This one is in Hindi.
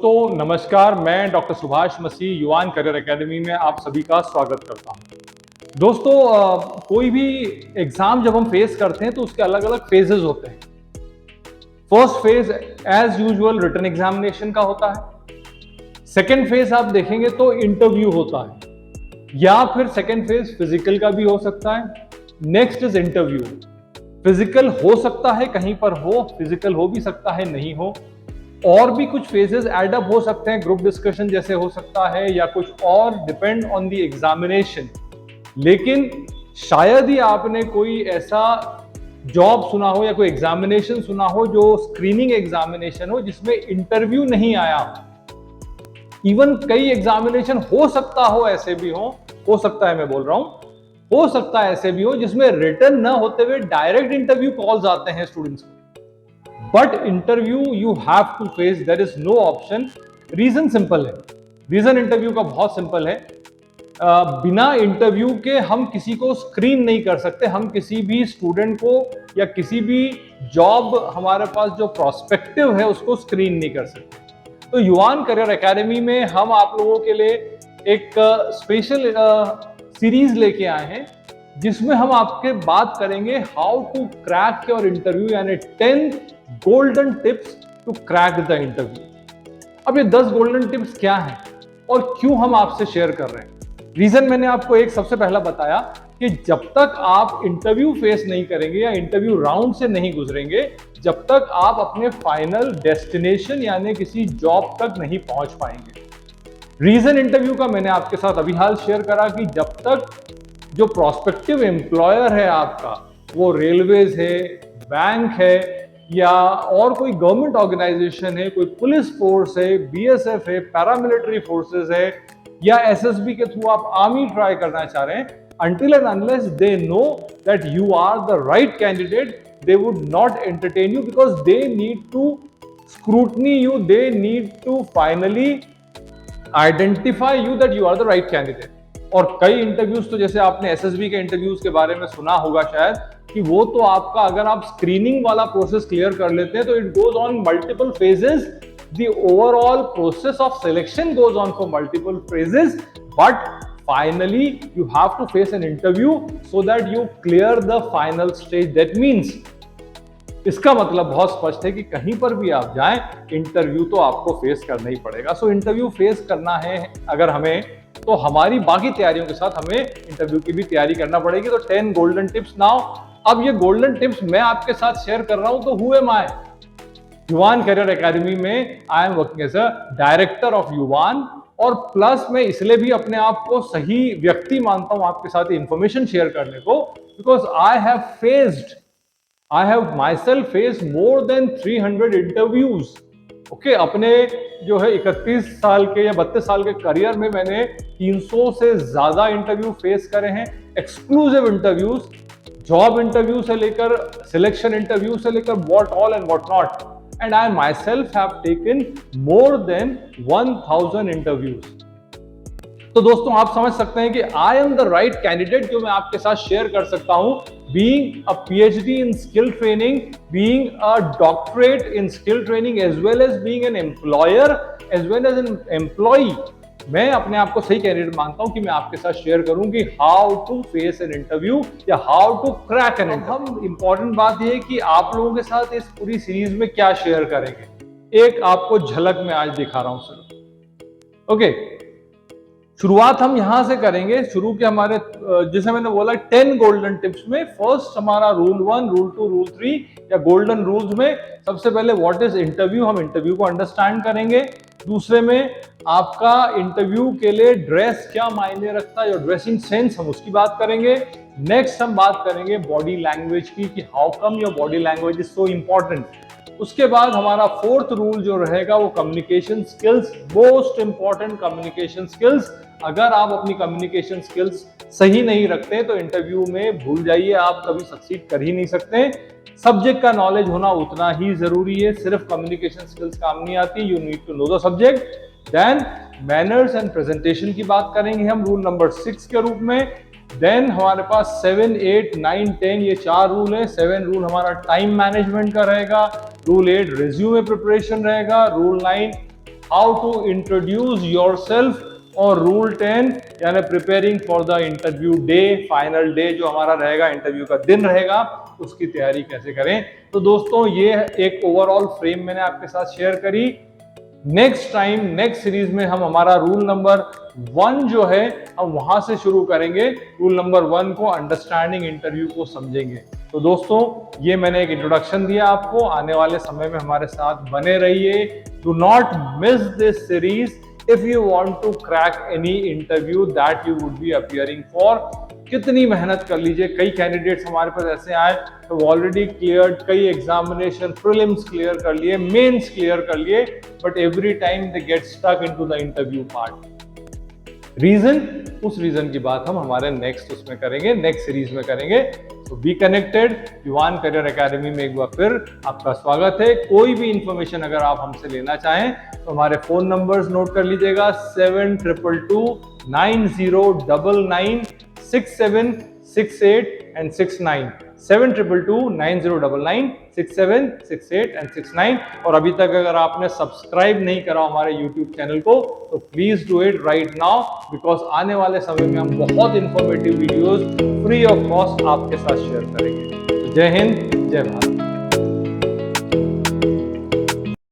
दोस्तों नमस्कार, मैं डॉक्टर सुभाष मसीह युवान करियर एकेडमी में आप सभी का स्वागत करता हूं। दोस्तों कोई भी एग्जाम जब हम फेस करते हैं तो उसके अलग अलग फेजेस होते हैं। First phase as usual written examination का होता है। सेकेंड फेज आप देखेंगे तो इंटरव्यू होता है, या फिर सेकेंड फेज फिजिकल का भी हो सकता है। Next is interview. फिजिकल हो सकता है कहीं पर हो, फिजिकल हो भी सकता है नहीं हो, और भी कुछ फेजेस एड अप हो सकते हैं, ग्रुप डिस्कशन जैसे हो सकता है या कुछ और, डिपेंड ऑन द एग्जामिनेशन। लेकिन शायद ही आपने कोई ऐसा जॉब सुना हो या कोई एग्जामिनेशन सुना हो जो स्क्रीनिंग एग्जामिनेशन हो जिसमें इंटरव्यू नहीं आया। इवन कई एग्जामिनेशन हो सकता हो ऐसे भी हो सकता है, मैं बोल रहा हूं, हो सकता है ऐसे भी हो जिसमें रिटन न होते हुए डायरेक्ट इंटरव्यू कॉल्स आते हैं स्टूडेंट्स को। But interview you have to face, there is no option. Reason simple है, रीजन इंटरव्यू का बहुत सिंपल है। बिना इंटरव्यू के हम किसी को स्क्रीन नहीं कर सकते, हम किसी भी स्टूडेंट को या किसी भी जॉब हमारे पास जो प्रोस्पेक्टिव है उसको स्क्रीन नहीं कर सकते। तो युवान करियर एकेडमी में हम आप लोगों के लिए एक स्पेशल सीरीज लेके आए हैं जिसमें हम आपके बात करेंगे how to crack your interview, यानी 10 golden tips to crack the interview. अब ये 10 गोल्डन टिप्स क्या हैं और क्यों हम आपसे शेयर कर रहे हैं? रीजन मैंने आपको एक सबसे पहला बताया कि जब तक आप इंटरव्यू फेस नहीं करेंगे या इंटरव्यू राउंड से नहीं गुजरेंगे, जब तक आप अपने फाइनल डेस्टिनेशन यानी किसी जॉब तक नहीं पहुंच पाएंगे। रीजन इंटरव्यू का मैंने आपके साथ अभी हाल शेयर करा कि जब तक जो प्रोस्पेक्टिव एम्प्लॉयर है आपका, वो रेलवेज है, बैंक है, या और कोई गवर्नमेंट ऑर्गेनाइजेशन है, कोई पुलिस फोर्स है, बीएसएफ है, पैरामिलिट्री फोर्सेस है, या एसएसबी के थ्रू आप आर्मी ट्राई करना चाह रहे हैं, until and unless they know that you are the right candidate, they would not entertain you because they need to scrutiny you, they need to finally identify you that you are the right candidate. और कई इंटरव्यूज तो जैसे आपने एसएसबी के इंटरव्यूज के बारे में सुना होगा शायद, कि वो तो आपका अगर आप स्क्रीनिंग वाला प्रोसेस क्लियर कर लेते हैं तो it goes on multiple phases. The overall process of selection goes on for multiple phases, but finally you have to face an interview so that you clear the final stage. That means इसका मतलब बहुत स्पष्ट है कि कहीं पर भी आप जाएं, इंटरव्यू तो आपको फेस करना ही पड़ेगा। सो इंटरव्यू फेस करना है अगर हमें, तो हमारी बाकी तैयारियों के साथ हमें इंटरव्यू की भी तैयारी करना पड़ेगी। तो 10 गोल्डन टिप्स नाउ। अब ये गोल्डन टिप्स मैं आपके साथ शेयर कर रहा हूं, तो हु एम आई? युवान करियर एकेडमी में I am working as a director of Yuvan, और प्लस मैं इसलिए भी अपने आप को सही व्यक्ति मानता हूं आपके साथ इंफॉर्मेशन शेयर करने को, because I have myself faced more than 300 interviews. Okay, अपने जो है 31 साल के या 32 साल के करियर में मैंने 300 से ज्यादा इंटरव्यू फेस करे हैं। एक्सक्लूसिव इंटरव्यूज, जॉब इंटरव्यू से लेकर सिलेक्शन इंटरव्यू से लेकर what all and what not, and I myself have taken more than 1000 interviews. तो दोस्तों आप समझ सकते हैं कि I am the right candidate जो मैं आपके साथ शेयर कर सकता हूं, being a PhD in skill training, being a doctorate in skill training, as well as being an employer, as well as an employee. मैं अपने आप को सही कैंडिडेट मानता हूं कि मैं आपके साथ शेयर करूं कि how to face an interview या how to crack an interview. हम इंपॉर्टेंट बात यह है कि आप लोगों के साथ इस पूरी सीरीज में क्या शेयर करेंगे, एक आपको झलक में आज दिखा रहा हूं सर। ओके, शुरुआत हम यहां से करेंगे, शुरू के हमारे जैसे मैंने बोला 10 गोल्डन टिप्स में। फर्स्ट हमारा रूल 1, रूल 2, रूल 3 या गोल्डन रूल्स में सबसे पहले व्हाट इज इंटरव्यू, हम इंटरव्यू को अंडरस्टैंड करेंगे। दूसरे में आपका इंटरव्यू के लिए ड्रेस क्या मायने रखता है, योर ड्रेसिंग सेंस, हम उसकी बात करेंगे। नेक्स्ट हम बात करेंगे बॉडी लैंग्वेज की, कि how come your body language is so important. उसके बाद हमारा फोर्थ रूल जो रहेगा वो communication skills, most important communication skills. अगर आप अपनी कम्युनिकेशन स्किल्स सही नहीं रखते तो इंटरव्यू में भूल जाइए, आप कभी सक्सीड कर ही नहीं सकते। सब्जेक्ट का नॉलेज होना उतना ही जरूरी है, सिर्फ कम्युनिकेशन स्किल्स काम नहीं आती, you need to know the subject. Then manners and presentation की बात करेंगे हम रूल नंबर 6 के रूप में। देन हमारे पास 7, 8, 9, 10 ये 4 रूल है। 7 रूल हमारा टाइम मैनेजमेंट का रहेगा, रूल 8 रिज्यूमे प्रिपरेशन रहेगा, rule 9 how to introduce yourself, और रूल 10 यानी preparing for the interview day, final day जो हमारा रहेगा, इंटरव्यू का दिन रहेगा, उसकी तैयारी कैसे करें। तो दोस्तों ये एक ओवरऑल फ्रेम मैंने आपके साथ शेयर करी। नेक्स्ट टाइम नेक्स्ट सीरीज में हम हमारा रूल नंबर 1 जो है हम वहां से शुरू करेंगे। रूल नंबर 1 को, अंडरस्टैंडिंग इंटरव्यू को समझेंगे। तो दोस्तों ये मैंने एक इंट्रोडक्शन दिया आपको, आने वाले समय में हमारे साथ बने रहिए। Do not miss this series if you want to crack any interview that you would be appearing for। कितनी मेहनत कर लीजिए, कई कैंडिडेट्स हमारे पास ऐसे आए तो ऑलरेडी क्लियर्ड कई एग्जामिनेशन, प्रीलिम्स क्लियर कर लिए, मेंस क्लियर कर लिए, but every time they get stuck into the interview part. Reason, उस रीजन की बात हम हमारे नेक्स्ट उसमें करेंगे, नेक्स्ट सीरीज में करेंगे। तो बी कनेक्टेड। युवान करियर एकेडमी में एक बार फिर आपका स्वागत है। कोई भी इंफॉर्मेशन अगर आप हमसे लेना चाहें तो हमारे फोन नंबर्स नोट कर लीजिएगा, 7222-9099-6768 एंड 69, 7222-9099-6768 एंड 69। और अभी तक अगर आपने सब्सक्राइब नहीं करा हमारे यूट्यूब चैनल को तो please do it right now, because आने वाले समय में हम बहुत informative videos free of cost आपके साथ शेयर करेंगे। तो जय हिंद, जय भारत।